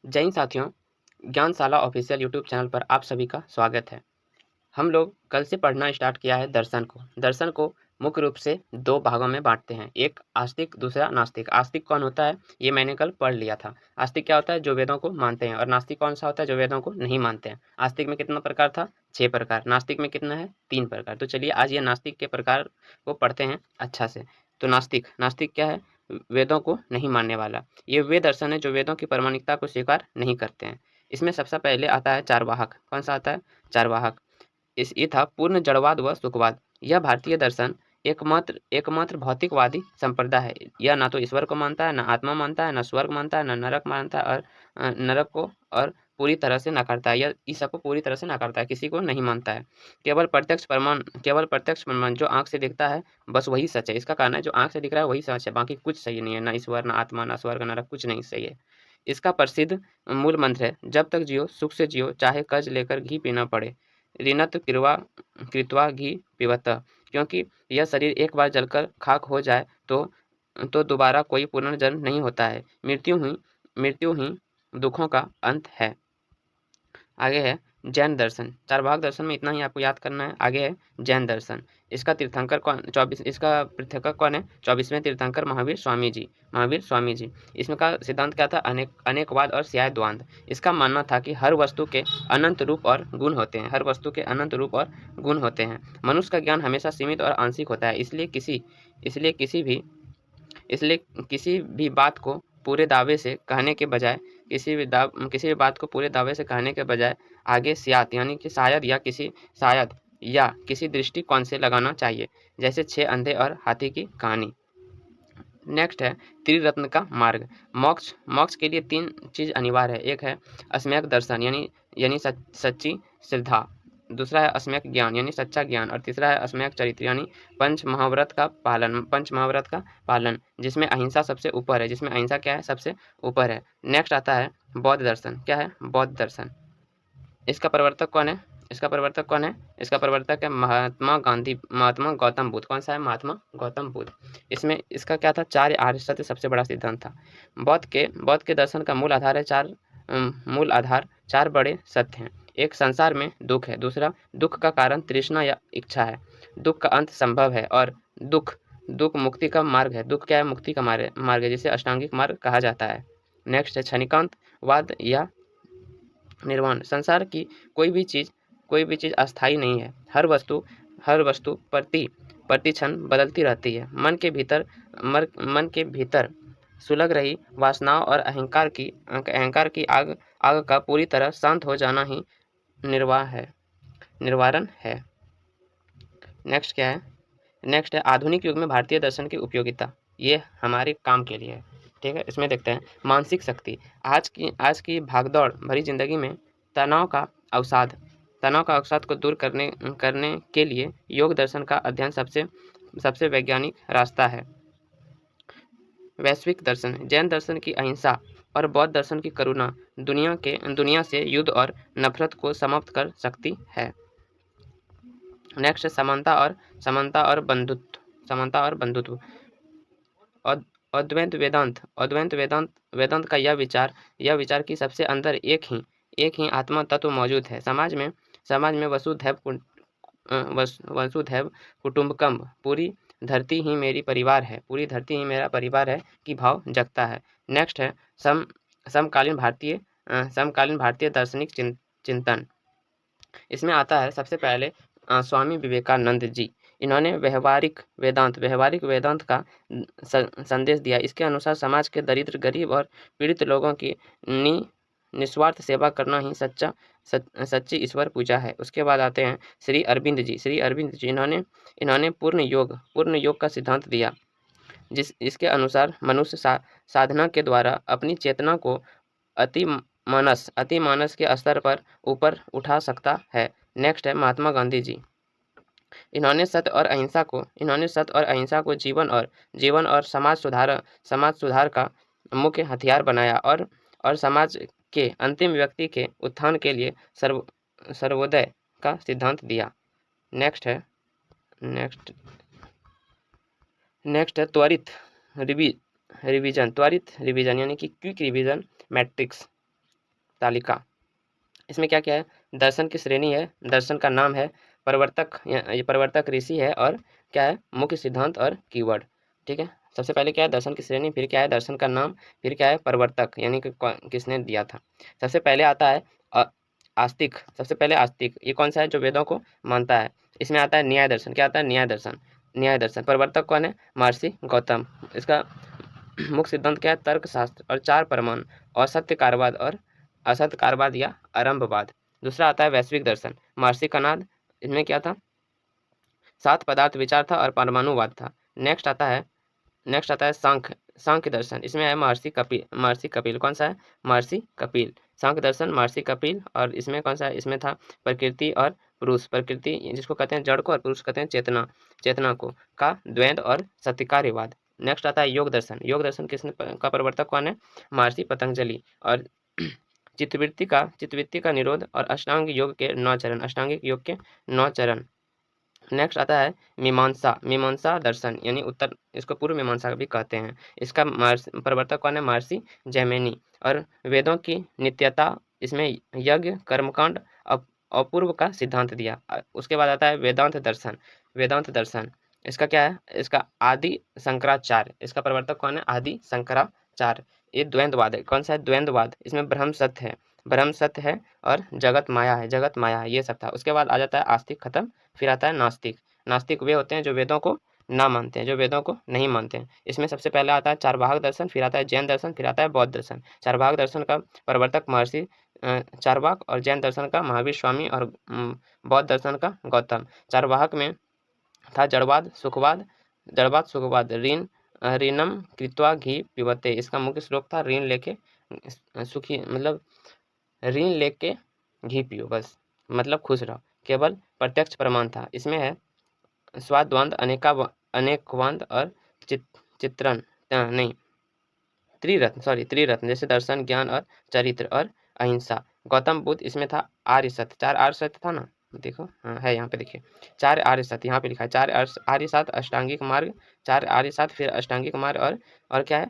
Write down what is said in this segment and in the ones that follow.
जय हिंद साथियों, ज्ञानशाला official YouTube channel पर आप सभी का स्वागत है। हम लोग कल से पढ़ना स्टार्ट किया है दर्शन को। दर्शन को मुख्य रूप से दो भागों में बांटते हैं, एक आस्तिक, दूसरा नास्तिक। आस्तिक कौन होता है ये मैंने कल पढ़ लिया था। आस्तिक क्या होता है? जो वेदों को मानते हैं। और नास्तिक कौन सा होता है? जो वेदों को नहीं मानते हैं। आस्तिक में कितना प्रकार था? 6 प्रकार। नास्तिक में कितना है? 3 प्रकार। तो चलिए आज ये नास्तिक के प्रकार को पढ़ते हैं अच्छा से। तो नास्तिक, नास्तिक क्या है? वेदों को नहीं मानने वाला। ये वे दर्शन है जो वेदों की प्रामाणिकता को स्वीकार नहीं करते हैं। इसमें सबसे पहले आता है चारवाहक। कौन सा आता है? चारवाहक। ये था पूर्ण जड़वाद व सुखवाद। यह भारतीय दर्शन एकमात्र एकमात्र भौतिकवादी संप्रदाय है। यह ना तो ईश्वर को मानता है, ना आत्मा मानता है, ना स्वर्ग मानता है, ना नरक मानता है, और नरक को और पूरी तरह से नकारता है। यह इस सबको पूरी तरह से नकारता है, किसी को नहीं मानता है। केवल प्रत्यक्ष प्रमाण जो आंख से दिखता है बस वही सच है। इसका कहना है जो आंख से दिख रहा है वही सच है, बाकी कुछ सही नहीं है। ना ईश्वर, ना आत्मा, ना स्वर्ग, नरक, कुछ नहीं सही है। इसका प्रसिद्ध मूल मंत्र है, जब तक जियो सुख से जियो, चाहे कर्ज लेकर घी पीना पड़े। ऋणत कृत्वा घी पिबत। क्योंकि यह शरीर एक बार जलकर खाक हो जाए तो दोबारा कोई पुनर्जन्म नहीं होता है। मृत्यु ही दुखों का अंत है। आगे है जैन दर्शन। चारवाक दर्शन में इतना ही आपको याद करना है। आगे है जैन दर्शन। इसका तीर्थंकर कौन? इसका पृथक कौन है? 24वें तीर्थंकर महावीर स्वामी जी। महावीर स्वामी जी। इसमें का सिद्धांत क्या था? अनेकवाद और स्याद्वांद। इसका मानना था कि हर वस्तु के अनंत रूप और गुण होते हैं। हर वस्तु के अनंत रूप और गुण होते हैं। मनुष्य का ज्ञान हमेशा सीमित और आंशिक होता है। इसलिए किसी भी बात को पूरे दावे से कहने के बजाय किसी भी बात को पूरे दावे से कहने के बजाय आगे स्यात यानी कि शायद या किसी दृष्टिकोण से लगाना चाहिए, जैसे 6 अंधे और हाथी की कहानी। नेक्स्ट है त्रिरत्न का मार्ग। मोक्ष के लिए 3 चीज अनिवार्य है। एक है अस्म्यक दर्शन यानी सच्ची श्रद्धा, दूसरा है अस्म्यक ज्ञान यानी सच्चा ज्ञान, और तीसरा है अस्म्यक चरित्र यानी पंच महाव्रत का पालन, जिसमें अहिंसा सबसे ऊपर है। जिसमें अहिंसा क्या है? सबसे ऊपर है। नेक्स्ट आता है बौद्ध दर्शन। क्या है? बौद्ध दर्शन। इसका प्रवर्तक कौन है? इसका प्रवर्तक है महात्मा गौतम बुद्ध। कौन सा है? महात्मा गौतम बुद्ध। इसमें इसका क्या था? 4 आर्य सत्य सबसे बड़ा सिद्धांत था। बौद्ध के दर्शन का मूल आधार 4 बड़े सत्य हैं। एक, संसार में दुख है। दूसरा, दुख का कारण तृष्णा या इच्छा है। दुख का अंत संभव है, और दुख मुक्ति का मार्ग है। दुख क्या है? मुक्ति का मार्ग है, जिसे अष्टांगिक मार्ग कहा जाता है। नेक्स्ट है क्षणिकांतवाद या निर्वाण। संसार की कोई भी चीज अस्थायी नहीं है। हर वस्तु प्रति क्षण बदलती रहती है। मन के भीतर सुलग रही वासनाओं और अहंकार की आग का पूरी तरह शांत हो जाना ही निर्वारण है। नेक्स्ट क्या है? नेक्स्ट है आधुनिक युग में भारतीय दर्शन की उपयोगिता। ये हमारे काम के लिए है। ठीक है, इसमें देखते हैं मानसिक शक्ति। आज की भागदौड़ भरी जिंदगी में तनाव का अवसाद को दूर करने के लिए योग दर्शन का अध्ययन सबसे वैज्ञानिक रास्ता है। वैश्विक दर्शन। जैन दर्शन की अहिंसा और बौद्ध दर्शन की करुणा दुनिया से युद्ध और नफरत को समाप्त कर सकती है। नेक्स्ट समानता और बंधुत्व। अद्वैत वेदांत का यह विचार कि सबसे अंदर एक ही आत्मा तत्व मौजूद है। समाज में वसुधैव कुटुंबकम, पूरी धरती ही मेरा परिवार है कि भाव जगता है। नेक्स्ट है समकालीन भारतीय दार्शनिक चिंतन। इसमें आता है सबसे पहले स्वामी विवेकानंद जी। इन्होंने व्यवहारिक वेदांत का संदेश दिया। इसके अनुसार समाज के दरिद्र, गरीब और पीड़ित लोगों की निस्वार्थ सेवा करना ही सच्ची ईश्वर पूजा है। उसके बाद आते हैं श्री अरविंद जी। इन्होंने पूर्ण योग का सिद्धांत दिया, इसके अनुसार मनुष्य साधना के द्वारा अपनी चेतना को अति मानस के स्तर पर ऊपर उठा सकता है। नेक्स्ट है महात्मा गांधी जी। इन्होंने सत्य और अहिंसा को जीवन और समाज सुधार का मुख्य हथियार बनाया, और समाज के अंतिम व्यक्ति के उत्थान के लिए सर्वोदय का सिद्धांत दिया। नेक्स्ट है त्वरित रिवीजन यानी कि क्विक रिवीजन मैट्रिक्स। तालिका। इसमें क्या क्या है, दर्शन की श्रेणी है, दर्शन का नाम है, प्रवर्तक, ये प्रवर्तक ऋषि है, और क्या है, मुख्य सिद्धांत और कीवर्ड। ठीक है, सबसे पहले क्या है, दर्शन की श्रेणी, फिर क्या है, दर्शन का नाम, फिर क्या है, प्रवर्तक यानी कि किसने दिया था। सबसे पहले आता है आस्तिक। सबसे पहले आस्तिक, ये कौन सा है, जो वेदों को मानता है। इसमें आता है न्याय दर्शन। क्या आता है, न्याय दर्शन। न्याय दर्शन प्रवर्तक कौन है, महर्षि गौतम। इसका मुख्य सिद्धांत क्या है, तर्कशास्त्र और चार प्रमाण, असत्यकारवाद और असत्यकारवाद या आरंभवाद। दूसरा आता है वैश्विक दर्शन, महर्षि कणाद। इसमें क्या था, सात पदार्थ विचार था और परमाणुवाद था। नेक्स्ट आता है सांख्य, सांख्य दर्शन। इसमें है महर्षि कपिल। कौन सा है, महर्षि कपिल। सांख्य दर्शन महर्षि कपिल। और इसमें कौन सा है, इसमें था प्रकृति और पुरुष। प्रकृति जिसको कहते हैं जड़ को, और पुरुष कहते हैं चेतना, चेतना को, का द्वैध और सत्यकार्यवाद। नेक्स्ट आता है योग दर्शन। योग दर्शन किसने का प्रवर्तक कौन है, महर्षि पतंजलि। और चित्तवृत्ति का निरोध और अष्टांग योग के 9 चरण, अष्टांगिक योग के 9 चरण। नेक्स्ट आता है मीमांसा, मीमांसा दर्शन यानी उत्तर, इसको पूर्व मीमांसा भी कहते हैं। इसका प्रवर्तक कौन है, महर्षि जैमिनी। और वेदों की नित्यता, इसमें यज्ञ कर्मकांड अपूर्व का सिद्धांत दिया। उसके बाद आता है वेदांत दर्शन। वेदांत दर्शन इसका क्या है, इसका आदि शंकराचार्य। इसका प्रवर्तक कौन है, आदि शंकराचार्य। ये द्वैतवाद है। कौन सा है, द्वैतवाद। इसमें ब्रह्म सत्य है, ब्रह्म सत्य है, और जगत माया है, जगत माया है, ये सब था। उसके बाद आ जाता है आस्तिक, खत्म। फिर आता है नास्तिक। नास्तिक वे होते हैं जो वेदों को ना मानते हैं, जो वेदों को नहीं मानते हैं। इसमें सबसे पहले आता है चारवाहक दर्शन, फिर आता है जैन दर्शन, फिर आता है बौद्ध दर्शन। चारवाहक दर्शन का प्रवर्तक महर्षि चारवाक, और जैन दर्शन का महावीर स्वामी, और बौद्ध दर्शन का गौतम। चारवाहक में था जड़वाद सुखवाद। ऋणम कृत्वा घी पिबते। इसका मुख्य श्लोक था ऋण लेके सुखी, मतलब ऋण लेके घी पियो, बस मतलब खुश रहो। केवल प्रत्यक्ष प्रमाण था। इसमें है स्वाद्वंद, अनेकवंद और चित्रण, नहीं, त्रिरत्न, जैसे दर्शन, ज्ञान और चरित्र और अहिंसा। गौतम बुद्ध, इसमें था आर्य सत्य, 4 आर्य सत्य था ना, देखो हाँ है यहाँ पे, देखिए 4 आर्य सत्य यहाँ पे लिखा है। 4 आर्य सात अष्टांगिक मार्ग, 4 आर्य सात, फिर अष्टांगिक मार्ग, और क्या है,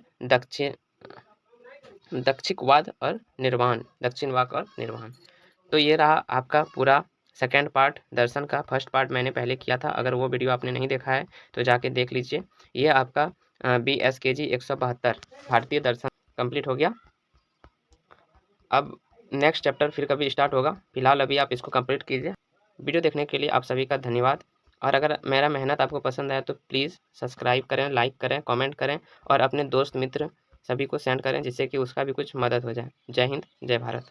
दक्षिणवाद और निर्वाण। तो ये रहा आपका पूरा सेकेंड पार्ट दर्शन का। फर्स्ट पार्ट मैंने पहले किया था, अगर वो वीडियो आपने नहीं देखा है तो जाके देख लीजिए। ये आपका BSKG 172 भारतीय दर्शन कंप्लीट हो गया। अब नेक्स्ट चैप्टर फिर कभी स्टार्ट होगा, फिलहाल अभी आप इसको कंप्लीट कीजिए। वीडियो देखने के लिए आप सभी का धन्यवाद। और अगर मेरा मेहनत आपको पसंद आया तो प्लीज़ सब्सक्राइब करें, लाइक करें, कमेंट करें, और अपने दोस्त मित्र सभी को सेंड करें, जिससे कि उसका भी कुछ मदद हो जाए। जय हिंद, जय भारत।